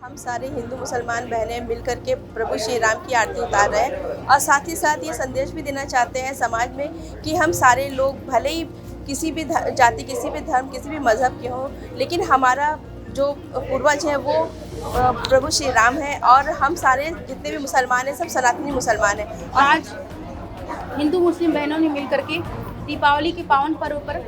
हम सारे हिंदू मुसलमान बहनें मिलकर के प्रभु श्री राम की आरती उतार रहे हैं और साथ ही साथ ये संदेश भी देना चाहते हैं समाज में कि हम सारे लोग भले ही किसी भी जाति, किसी भी धर्म, किसी भी मज़हब के हों, लेकिन हमारा जो पूर्वज हैं वो प्रभु श्री राम हैं और हम सारे जितने भी मुसलमान हैं सब सनातनी मुसलमान हैं। आज हिंदू मुस्लिम बहनों ने मिलकर के दीपावली के पावन पर्व पर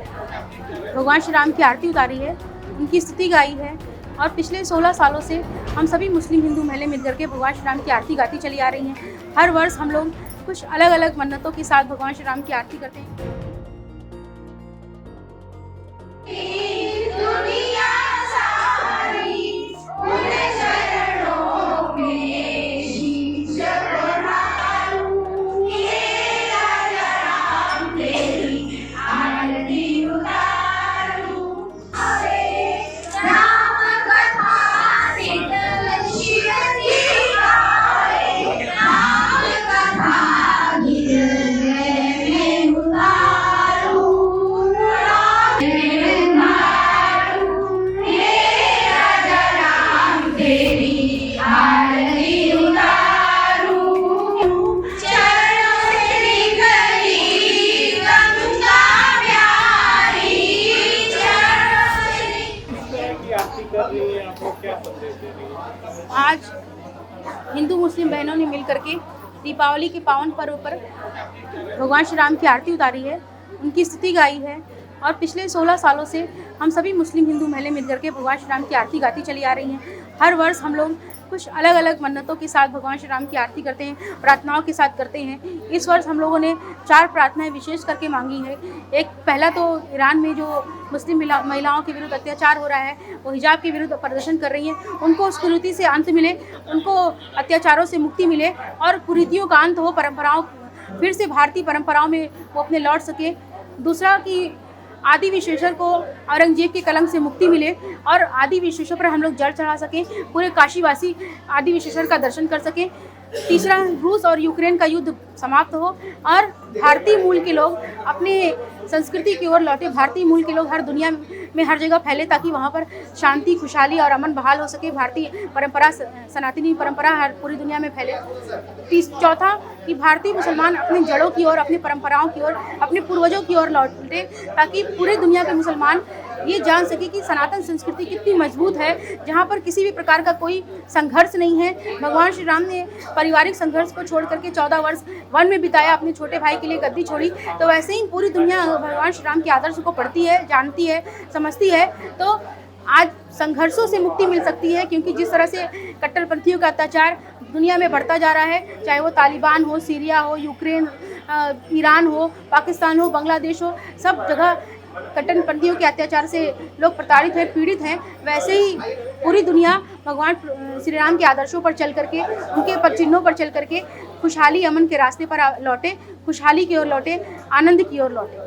भगवान श्री राम की आरती उतारी है, उनकी स्तुति गाई है और पिछले 16 सालों से हम सभी मुस्लिम हिंदू महिलाएं मिलकर के भगवान श्री राम की आरती गाती चली आ रही हैं। हर वर्ष हम लोग कुछ अलग अलग मन्नतों के साथ भगवान श्री राम की आरती करते हैं। आज हिंदू मुस्लिम बहनों ने मिलकर के दीपावली के पावन पर्व पर भगवान श्री राम की आरती उतारी है, उनकी स्तुति गाई है और पिछले 16 सालों से हम सभी मुस्लिम हिंदू महिलाएं मिलकर के भगवान श्री राम की आरती गाती चली आ रही हैं। हर वर्ष हम लोग कुछ अलग अलग मन्नतों के साथ भगवान श्री राम की आरती करते हैं, प्रार्थनाओं के साथ करते हैं। इस वर्ष हम लोगों ने 4 प्रार्थनाएं विशेष करके मांगी है। एक पहला तो ईरान में जो मुस्लिम महिलाओं के विरुद्ध अत्याचार हो रहा है, वो हिजाब के विरुद्ध प्रदर्शन कर रही हैं, उनको उस कुरीति से अंत मिले, उनको अत्याचारों से मुक्ति मिले और कुरीतियों का अंत हो, परंपराओं फिर से भारतीय परंपराओं में वो अपने लौट सके। दूसरा कि आदि विश्वेश्वर को औरंगजेब के कलंक से मुक्ति मिले और आदि विश्वेश्वर पर हम लोग जल चढ़ा सकें, पूरे काशीवासी आदि विश्वेश्वर का दर्शन कर सकें। तीसरा, रूस और यूक्रेन का युद्ध समाप्त हो और भारतीय मूल के लोग अपने संस्कृति की ओर लौटे, भारतीय मूल के लोग हर दुनिया में हर जगह फैले ताकि वहाँ पर शांति, खुशहाली और अमन बहाल हो सके, भारतीय परंपरा, सनातनी परंपरा हर पूरी दुनिया में फैले। चौथा कि भारतीय मुसलमान अपनी जड़ों की ओर, अपनी परंपराओं की ओर, अपने पूर्वजों की ओर लौटे ताकि पूरे दुनिया के मुसलमान ये जान सके कि सनातन संस्कृति कितनी मजबूत है, जहाँ पर किसी भी प्रकार का कोई संघर्ष नहीं है। भगवान श्री राम ने पारिवारिक संघर्ष को छोड़ करके 14 वर्ष वन में बिताया, अपने छोटे भाई के लिए गद्दी छोड़ी, तो वैसे ही पूरी दुनिया भगवान श्री राम के आदर्श को पढ़ती है, जानती है, समझती है। तो आज संघर्षों से मुक्ति मिल सकती है क्योंकि जिस तरह से कट्टरपंथियों का अत्याचार दुनिया में बढ़ता जा रहा है, चाहे वो तालिबान हो, सीरिया हो, यूक्रेन, ईरान हो, पाकिस्तान हो, बांग्लादेश हो, सब जगह कट्टरपंथियों के अत्याचार से लोग प्रताड़ित हैं, पीड़ित हैं। वैसे ही पूरी दुनिया भगवान श्री राम के आदर्शों पर चल करके, उनके चिन्हों पर चल करके खुशहाली, अमन के रास्ते पर लौटे, खुशहाली की ओर लौटे, आनंद की ओर लौटे।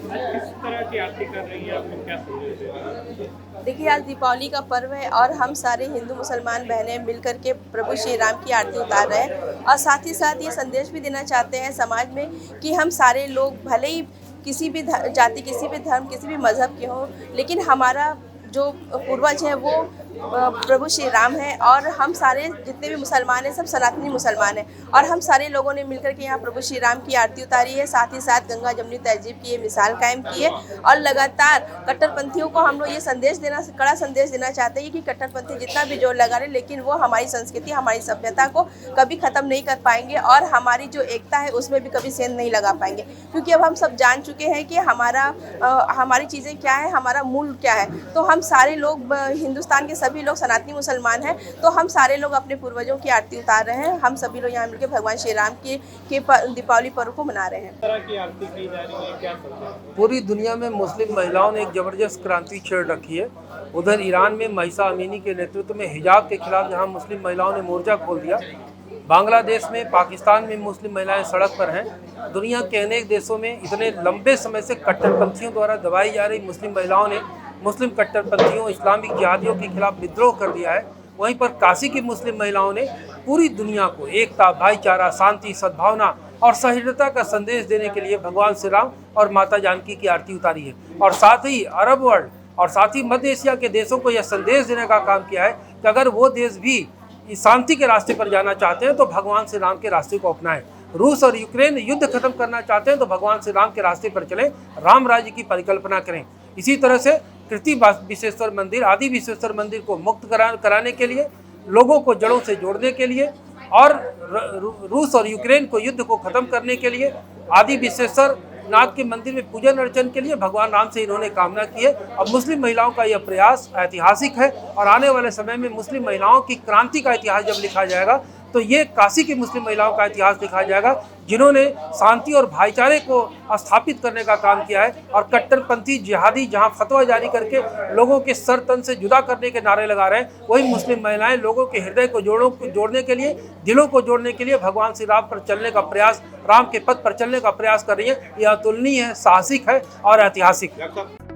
किस तरह की आरती कर रही है, आपको क्या संदेश है? देखिए, आज दीपावली का पर्व है और हम सारे हिंदू मुसलमान बहनें मिलकर के प्रभु श्री राम की आरती उतार रहे हैं और साथ ही साथ ये संदेश भी देना चाहते हैं समाज में कि हम सारे लोग भले ही किसी भी जाति, किसी भी धर्म, किसी भी मज़हब के हों, लेकिन हमारा जो पूर्वज हैं वो प्रभु श्री राम हैं और हम सारे जितने भी मुसलमान हैं सब सनातनी मुसलमान हैं और हम सारे लोगों ने मिलकर के यहाँ प्रभु श्री राम की आरती उतारी है। साथ ही साथ गंगा जमुनी तहजीब की ये मिसाल कायम की है और लगातार कट्टरपंथियों को हम लोग ये संदेश देना, कड़ा संदेश देना चाहते हैं कि कट्टरपंथी जितना भी जोर लगा रहे, लेकिन वो हमारी संस्कृति, हमारी सभ्यता को कभी ख़त्म नहीं कर पाएंगे और हमारी जो एकता है उसमें भी कभी सेंध नहीं लगा पाएंगे, क्योंकि अब हम सब जान चुके हैं कि हमारी चीज़ें क्या है, हमारा मूल क्या है। तो हम सारे लोग, हिंदुस्तान के सभी लोग सनातनी मुसलमान हैं, तो हम सारे लोग अपने पूर्वजों की आरती उतार रहे हैं। हम सभी लोग यहाँ मिलकर भगवान श्री राम के दीपावली पर्व को मना रहे हैं। किस तरह की आरती की जा रही है, क्या संदेश? पूरी दुनिया में मुस्लिम महिलाओं ने एक ज़बरदस्त क्रांति छेड़ रखी है। उधर ईरान में महिसा अमीनी के नेतृत्व में हिजाब के खिलाफ जहां मुस्लिम महिलाओं ने मोर्चा खोल दिया, बांग्लादेश में, पाकिस्तान में मुस्लिम महिलाएं सड़क पर हैं। दुनिया के अनेक देशों में इतने लंबे समय से कट्टरपंथियों द्वारा दबाई जा रही मुस्लिम महिलाओं ने मुस्लिम कट्टरपंथियों, इस्लामिक जिहादियों के खिलाफ विद्रोह कर दिया है। वहीं पर काशी की मुस्लिम महिलाओं ने पूरी दुनिया को एकता, भाईचारा, शांति, सद्भावना और सहिष्णुता का संदेश देने के लिए भगवान श्री राम और माता जानकी की आरती उतारी है और साथ ही अरब वर्ल्ड और साथ ही मध्य एशिया के देशों को यह संदेश देने का काम किया है कि अगर वो देश भी इस शांति के रास्ते पर जाना चाहते हैं तो भगवान श्री राम के रास्ते को अपनाएं। रूस और यूक्रेन युद्ध खत्म करना चाहते हैं तो भगवान श्री राम के रास्ते पर चलें, राम राज्य की परिकल्पना करें। इसी तरह से कृति विश्वेश्वर मंदिर, आदि विश्वेश्वर मंदिर को मुक्त कराने के लिए, लोगों को जड़ों से जोड़ने के लिए और रूस और यूक्रेन को युद्ध को खत्म करने के लिए, आदि विश्वेश्वर नाथ के मंदिर में पूजन अर्चन के लिए भगवान राम से इन्होंने कामना की है। अब मुस्लिम महिलाओं का यह प्रयास ऐतिहासिक है और आने वाले समय में मुस्लिम महिलाओं की क्रांति का इतिहास जब लिखा जाएगा तो ये काशी की मुस्लिम महिलाओं का इतिहास लिखा जाएगा, जिन्होंने शांति और भाईचारे को स्थापित करने का काम किया है और कट्टरपंथी जिहादी जहां फतवा जारी करके लोगों के सर तन से जुदा करने के नारे लगा रहे हैं, वही मुस्लिम महिलाएं लोगों के हृदय को जोड़ने के लिए, दिलों को जोड़ने के लिए भगवान श्री राम पर चलने का प्रयास, राम के पथ पर चलने का प्रयास कर रही है। यह अतुलनीय है, साहसिक है और ऐतिहासिक है।